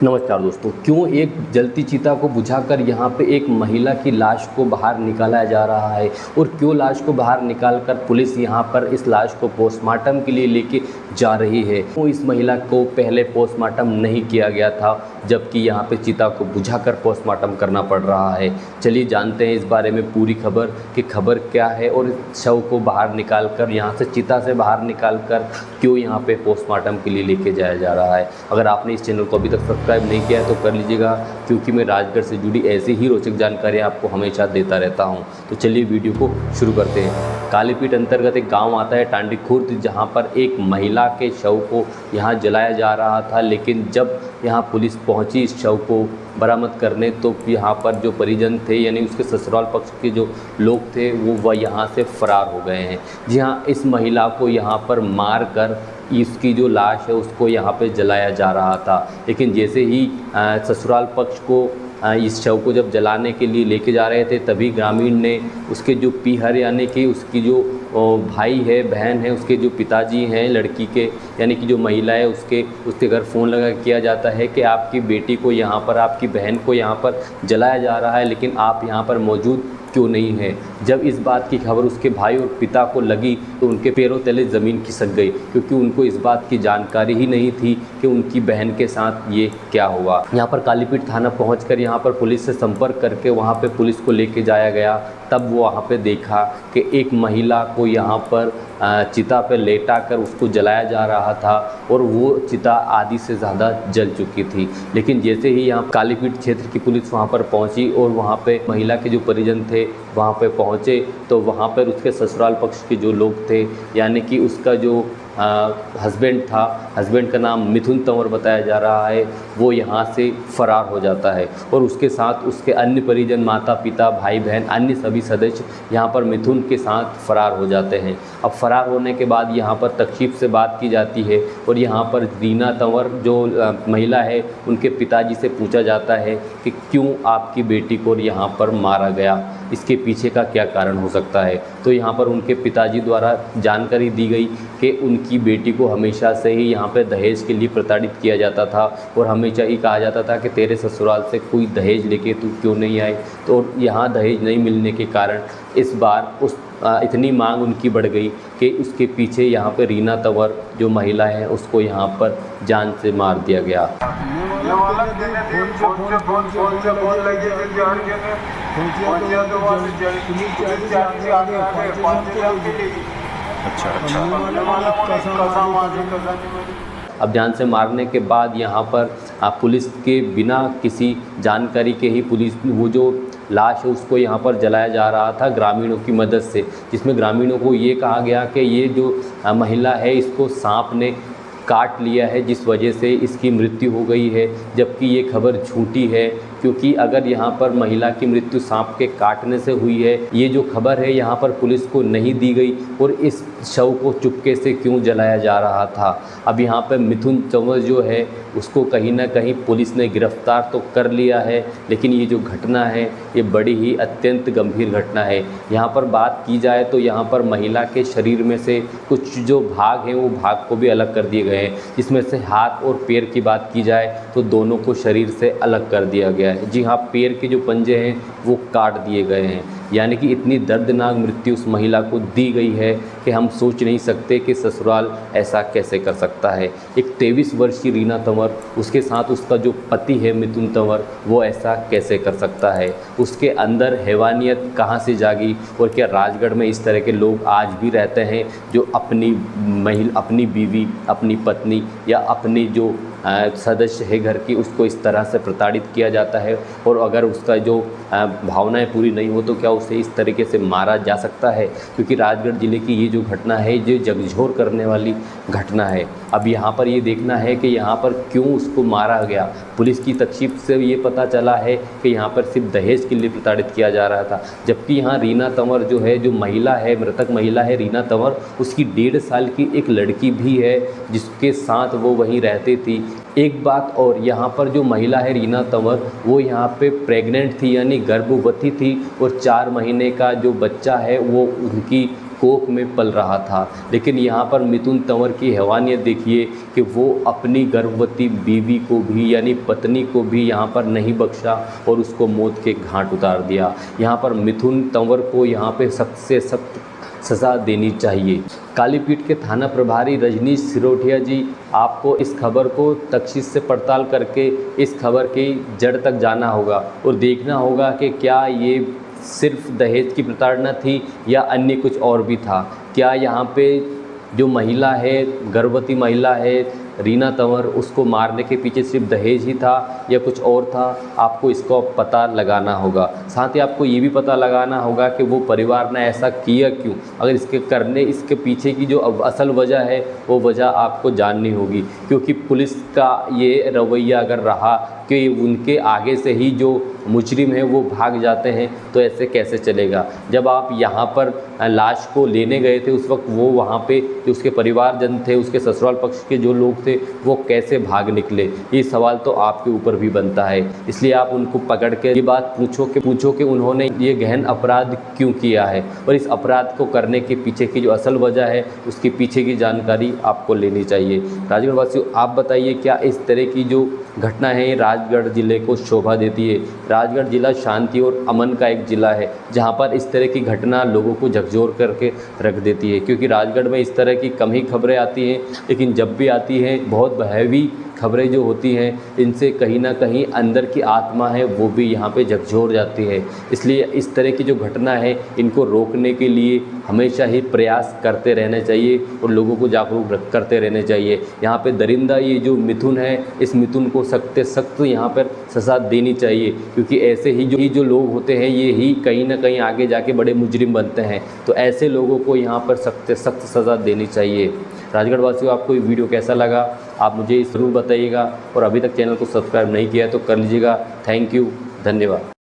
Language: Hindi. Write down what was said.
नमस्कार दोस्तों। क्यों एक जलती चिता को बुझाकर यहाँ पे एक महिला की लाश को बाहर निकाला जा रहा है और क्यों लाश को बाहर निकालकर पुलिस यहाँ पर इस लाश को पोस्टमार्टम के लिए लेके जा रही है। तो इस महिला को पहले पोस्टमार्टम नहीं किया गया था, जबकि यहाँ पे चिता को बुझाकर पोस्टमार्टम करना पड़ रहा है। चलिए जानते हैं इस बारे में पूरी खबर कि खबर क्या है और शव को बाहर निकाल कर यहाँ से चिता से बाहर निकाल कर क्यों यहाँ पे पोस्टमार्टम के लिए लेके जाया जा रहा है। अगर आपने इस चैनल को अभी तक सब्सक्राइब नहीं किया है तो कर लीजिएगा, क्योंकि मैं राजगढ़ से जुड़ी ऐसी ही रोचक जानकारियाँ आपको हमेशा देता रहता हूँ। तो चलिए वीडियो को शुरू करते हैं। कालीपीठ अंतर्गत एक गांव आता है टांडी खुर्द, जहां पर एक महिला के शव को यहां जलाया जा रहा था। लेकिन जब यहां पुलिस पहुंची इस शव को बरामद करने, तो यहाँ पर जो परिजन थे यानी उसके ससुराल पक्ष के जो लोग थे वह यहाँ से फरार हो गए हैं। जी हाँ, इस महिला को यहाँ पर मार कर इसकी जो लाश है उसको यहाँ पे जलाया जा रहा था। लेकिन जैसे ही ससुराल पक्ष को इस शव को जब जलाने के लिए लेके जा रहे थे, तभी ग्रामीण ने उसके जो पीहर यानी कि उसकी जो भाई है, बहन है, उसके जो पिताजी हैं लड़की के यानी कि जो महिला है उसके घर फ़ोन लगा किया जाता है कि आपकी बेटी को यहाँ पर, आपकी बहन को यहाँ पर जलाया जा रहा है, लेकिन आप यहाँ पर मौजूद क्यों नहीं है। जब इस बात की खबर उसके भाई और पिता को लगी तो उनके पैरों तले ज़मीन खिसक गई, क्योंकि उनको इस बात की जानकारी ही नहीं थी कि उनकी बहन के साथ ये क्या हुआ। यहाँ पर कालीपीठ थाना पहुंचकर यहाँ पर पुलिस से संपर्क करके वहाँ पे पुलिस को लेके जाया गया। तब वो वहाँ पे देखा कि एक महिला को यहाँ पर चिता पे लेटा कर उसको जलाया जा रहा था और वो चिता आधी से ज़्यादा जल चुकी थी। लेकिन जैसे ही यहाँ कालीपीठ क्षेत्र की पुलिस वहाँ पर पहुँची और वहाँ पे महिला के जो परिजन थे वहाँ पे पहुँचे, तो वहाँ पर उसके ससुराल पक्ष के जो लोग थे यानी कि उसका जो हस्बैंड था, हस्बैंड का नाम मिथुन तंवर बताया जा रहा है, वो यहाँ से फ़रार हो जाता है और उसके साथ उसके अन्य परिजन, माता पिता, भाई बहन, अन्य सभी सदस्य यहाँ पर मिथुन के साथ फ़रार हो जाते हैं। अब फ़रार होने के बाद यहाँ पर तकशीफ से बात की जाती है और यहाँ पर रीना तंवर जो महिला है उनके पिताजी से पूछा जाता है कि क्यों आपकी बेटी को यहाँ पर मारा गया, इसके पीछे का क्या कारण हो सकता है। तो यहाँ पर उनके पिताजी द्वारा जानकारी दी गई कि उनकी बेटी को हमेशा से ही यहाँ पे दहेज के लिए प्रताड़ित किया जाता था और हमेशा ही कहा जाता था कि तेरे ससुराल से कोई दहेज लेके तू क्यों नहीं आई। तो यहाँ दहेज नहीं मिलने के कारण इस बार इतनी मांग उनकी बढ़ गई कि उसके पीछे यहाँ पे रीना तंवर जो महिला है उसको यहाँ पर जान से मार दिया गया। अब जान से मारने के बाद यहाँ पर पुलिस के बिना किसी जानकारी के ही पुलिस वो जो लाश है उसको यहाँ पर जलाया जा रहा था ग्रामीणों की मदद से, जिसमें ग्रामीणों को ये कहा गया कि ये जो महिला है इसको सांप ने काट लिया है, जिस वजह से इसकी मृत्यु हो गई है। जबकि ये खबर झूठी है, क्योंकि अगर यहाँ पर महिला की मृत्यु सांप के काटने से हुई है, ये जो खबर है यहाँ पर पुलिस को नहीं दी गई और इस शव को चुपके से क्यों जलाया जा रहा था। अब यहाँ पर मिथुन तंवर जो है उसको कहीं ना कहीं पुलिस ने गिरफ्तार तो कर लिया है, लेकिन ये जो घटना है ये बड़ी ही अत्यंत गंभीर घटना है। यहाँ पर बात की जाए तो यहाँ पर महिला के शरीर में से कुछ जो भाग हैं वो भाग को भी अलग कर दिए गए हैं, जिसमें से हाथ और पैर की बात की जाए तो दोनों को शरीर से अलग कर दिया गया है। जी हाँ, पैर के जो पंजे हैं वो काट दिए गए हैं। यानी कि इतनी दर्दनाक मृत्यु उस महिला को दी गई है कि हम सोच नहीं सकते कि ससुराल ऐसा कैसे कर सकता है। एक 23 वर्षीय रीना तंवर, उसके साथ उसका जो पति है मिथुन तंवर, वो ऐसा कैसे कर सकता है। उसके अंदर हैवानियत कहाँ से जागी और क्या राजगढ़ में इस तरह के लोग आज भी रहते हैं जो अपनी बीवी, अपनी पत्नी या अपनी जो सदस्य है घर की उसको इस तरह से प्रताड़ित किया जाता है, और अगर उसका जो भावनाएं पूरी नहीं हो तो क्या उसे इस तरीके से मारा जा सकता है। क्योंकि राजगढ़ ज़िले की ये जो घटना है ये झकझोर करने वाली घटना है। अब यहाँ पर ये देखना है कि यहाँ पर क्यों उसको मारा गया। पुलिस की तफ्तीश से ये पता चला है कि यहाँ पर सिर्फ दहेज के लिए प्रताड़ित किया जा रहा था, जबकि यहाँ रीना तंवर जो है, जो महिला है, मृतक महिला है रीना तंवर, उसकी 1.5 साल की एक लड़की भी है जिसके साथ वो वहीं रहती थी। एक बात और, यहाँ पर जो महिला है रीना तंवर, वो यहाँ पे प्रेग्नेंट थी यानी गर्भवती थी और 4 महीने का जो बच्चा है वो उनकी कोख में पल रहा था। लेकिन यहाँ पर मिथुन तंवर की हैवानियत देखिए कि वो अपनी गर्भवती बीवी को भी यानी पत्नी को भी यहाँ पर नहीं बख्शा और उसको मौत के घाट उतार दिया। यहाँ पर मिथुन तंवर को यहाँ पे सख्त से सख्त सज़ा देनी चाहिए। कालीपीठ के थाना प्रभारी रजनीश सिरोठिया जी, आपको इस खबर को तफ्तीश से पड़ताल करके इस खबर की जड़ तक जाना होगा और देखना होगा कि क्या ये सिर्फ दहेज की प्रताड़ना थी या अन्य कुछ और भी था। क्या यहाँ पे जो महिला है, गर्भवती महिला है रीना तंवर, उसको मारने के पीछे सिर्फ दहेज ही था या कुछ और था, आपको इसको पता लगाना होगा। साथ ही आपको ये भी पता लगाना होगा कि वो परिवार ने ऐसा किया क्यों। अगर इसके पीछे की जो असल वजह है वो वजह आपको जाननी होगी, क्योंकि पुलिस का ये रवैया अगर रहा कि उनके आगे से ही जो मुजरिम है वो भाग जाते हैं तो ऐसे कैसे चलेगा। जब आप यहाँ पर लाश को लेने गए थे उस वक्त वो वहाँ पे जो उसके परिवारजन थे, उसके ससुराल पक्ष के जो लोग थे, वो कैसे भाग निकले, ये सवाल तो आपके ऊपर भी बनता है। इसलिए आप उनको पकड़ के ये बात पूछो कि उन्होंने ये गहन अपराध क्यों किया है और इस अपराध को करने के पीछे की जो असल वजह है उसके पीछे की जानकारी आपको लेनी चाहिए। राजगढ़ वासियों, आप बताइए क्या इस तरह की जो घटना है ये राजगढ़ ज़िले को शोभा देती है। राजगढ़ ज़िला शांति और अमन का एक ज़िला है जहाँ पर इस तरह की घटना लोगों को झकझोर करके रख देती है, क्योंकि राजगढ़ में इस तरह की कम ही खबरें आती हैं, लेकिन जब भी आती हैं बहुत हैवी खबरें जो होती हैं इनसे कहीं ना कहीं अंदर की आत्मा है वो भी यहाँ पे झकझोर जाती है। इसलिए इस तरह की जो घटना है इनको रोकने के लिए हमेशा ही प्रयास करते रहना चाहिए और लोगों को जागरूक करते रहने चाहिए। यहाँ पे दरिंदा ये जो मिथुन है, इस मिथुन को सख्त से सख्त यहाँ पर सज़ा देनी चाहिए, क्योंकि ऐसे ही जो लोग होते हैं ये ही कहीं ना कहीं आगे जाके बड़े मुजरिम बनते हैं। तो ऐसे लोगों को यहाँ पर सख्त से सख्त सज़ा देनी चाहिए। राजगढ़ वासियों, आपको ये वीडियो कैसा लगा आप मुझे ज़रूर बताइएगा और अभी तक चैनल को सब्सक्राइब नहीं किया है तो कर लीजिएगा। थैंक यू, धन्यवाद।